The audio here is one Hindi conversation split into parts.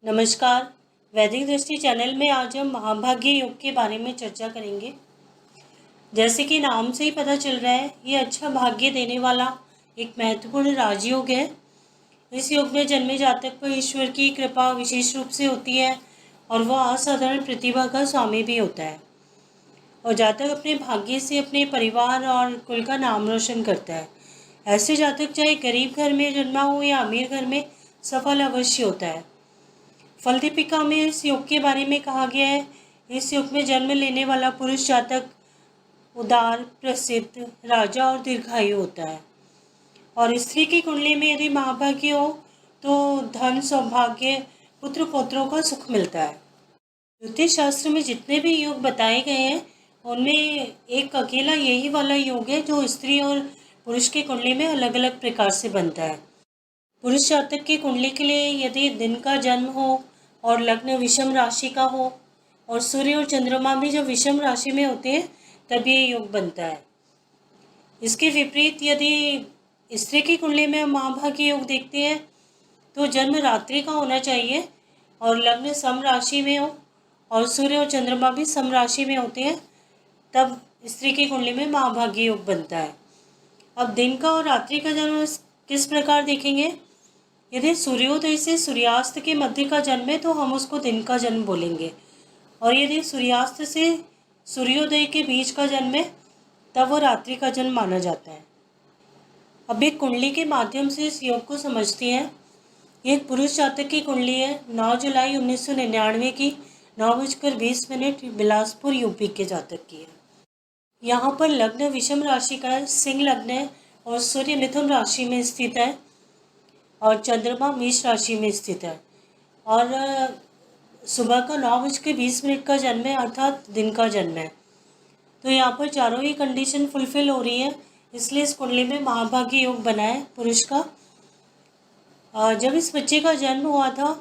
नमस्कार। वैदिक दृष्टि चैनल में आज हम महाभाग्य योग के बारे में चर्चा करेंगे। जैसे कि नाम से ही पता चल रहा है, ये अच्छा भाग्य देने वाला एक महत्वपूर्ण राजयोग है। इस योग में जन्मे जातक पर ईश्वर की कृपा विशेष रूप से होती है और वह असाधारण प्रतिभा का स्वामी भी होता है। और जातक अपने भाग्य से अपने परिवार और कुल का नाम रोशन करता है। ऐसे जातक चाहे गरीब घर में जन्मा हो या अमीर घर में, सफल अवश्य होता है। फल दीपिका में इस योग के बारे में कहा गया है, इस योग में जन्म लेने वाला पुरुष जातक उदार, प्रसिद्ध, राजा और दीर्घायु होता है। और स्त्री की कुंडली में यदि महाभाग्य हो तो धन, सौभाग्य, पुत्र पौत्रों का सुख मिलता है। ज्योतिष शास्त्र में जितने भी योग बताए गए हैं उनमें एक अकेला यही वाला योग है जो स्त्री और पुरुष की कुंडली में अलग अलग प्रकार से बनता है। पुरुष जातक की कुंडली के लिए यदि दिन का जन्म हो और लग्न विषम राशि का हो और सूर्य और चंद्रमा भी जब विषम राशि में होते हैं तब ये योग बनता है। इसके विपरीत यदि स्त्री की कुंडली में हम महाभाग्य योग देखते हैं तो जन्म रात्रि का होना चाहिए और लग्न सम राशि में हो और सूर्य और चंद्रमा भी सम राशि में होते हैं, तब स्त्री की कुंडली में महाभाग्य योग बनता है। अब दिन का और रात्रि का जन्म किस प्रकार देखेंगे। यदि सूर्योदय से सूर्यास्त के मध्य का जन्म है तो हम उसको दिन का जन्म बोलेंगे, और यदि सूर्यास्त से सूर्योदय के बीच का जन्म है तब वो रात्रि का जन्म माना जाता है। अब एक कुंडली के माध्यम से इस योग को समझते हैं। एक पुरुष जातक की कुंडली है, 9 जुलाई 1999 की 9:20 बिलासपुर यूपी के जातक की है। यहाँ पर लग्न विषम राशि का है, सिंह लग्न है और सूर्य मिथुन राशि में स्थित है और चंद्रमा मेष राशि में स्थित है और सुबह का 9:20 का जन्म है, अर्थात दिन का जन्म है। तो यहाँ पर चारों ही कंडीशन फुलफिल हो रही है, इसलिए इस कुंडली में महाभाग्य योग बना है पुरुष का। जब इस बच्चे का जन्म हुआ था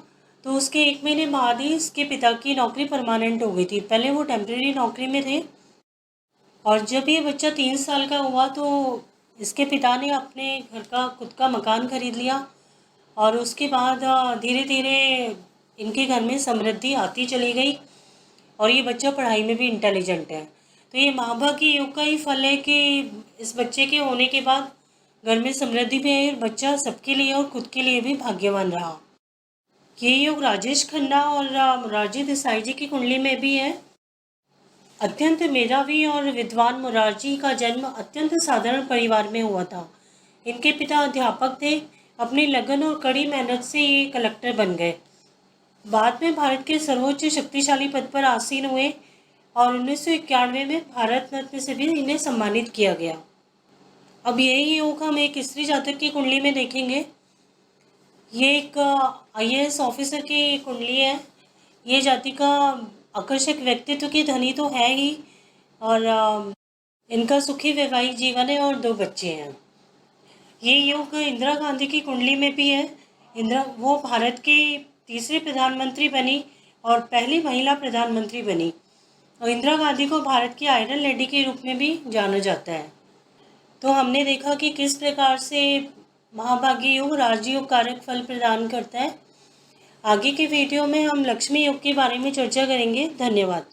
तो उसके 1 महीने बाद ही इसके पिता की नौकरी परमानेंट हो गई थी। पहले वो टेम्परेरी नौकरी में थे और जब ये बच्चा 3 साल का हुआ तो इसके पिता ने अपने घर का खुद का मकान खरीद लिया और उसके बाद धीरे धीरे इनके घर में समृद्धि आती चली गई और ये बच्चा पढ़ाई में भी इंटेलिजेंट है। तो ये महाभाग्य योग का ही फल है कि इस बच्चे के होने के बाद घर में समृद्धि भी आई और बच्चा सबके लिए और खुद के लिए भी भाग्यवान रहा। ये योग राजेश खन्ना और राजी देसाई जी की कुंडली में भी है। अत्यंत मेधावी और विद्वान मुरारजी का जन्म अत्यंत साधारण परिवार में हुआ था। इनके पिता अध्यापक थे। अपनी लगन और कड़ी मेहनत से ये कलेक्टर बन गए। बाद में भारत के सर्वोच्च शक्तिशाली पद पर आसीन हुए और 1991 में भारत रत्न से भी इन्हें सम्मानित किया गया। अब यही योग हम एक स्त्री जातक की कुंडली में देखेंगे। ये एक IAS ऑफिसर की कुंडली है। ये जाति का आकर्षक व्यक्तित्व की धनी तो है ही और इनका सुखी वैवाहिक जीवन है और 2 बच्चे हैं। ये योग इंदिरा गांधी की कुंडली में भी है। वो भारत की तीसरी प्रधानमंत्री बनी और पहली महिला प्रधानमंत्री बनी और इंदिरा गांधी को भारत की आयरन लेडी के रूप में भी जाना जाता है। तो हमने देखा कि किस प्रकार से महाभाग्य योग राजयोग कारक फल प्रदान करता है। आगे के वीडियो में हम लक्ष्मी योग के बारे में चर्चा करेंगे। धन्यवाद।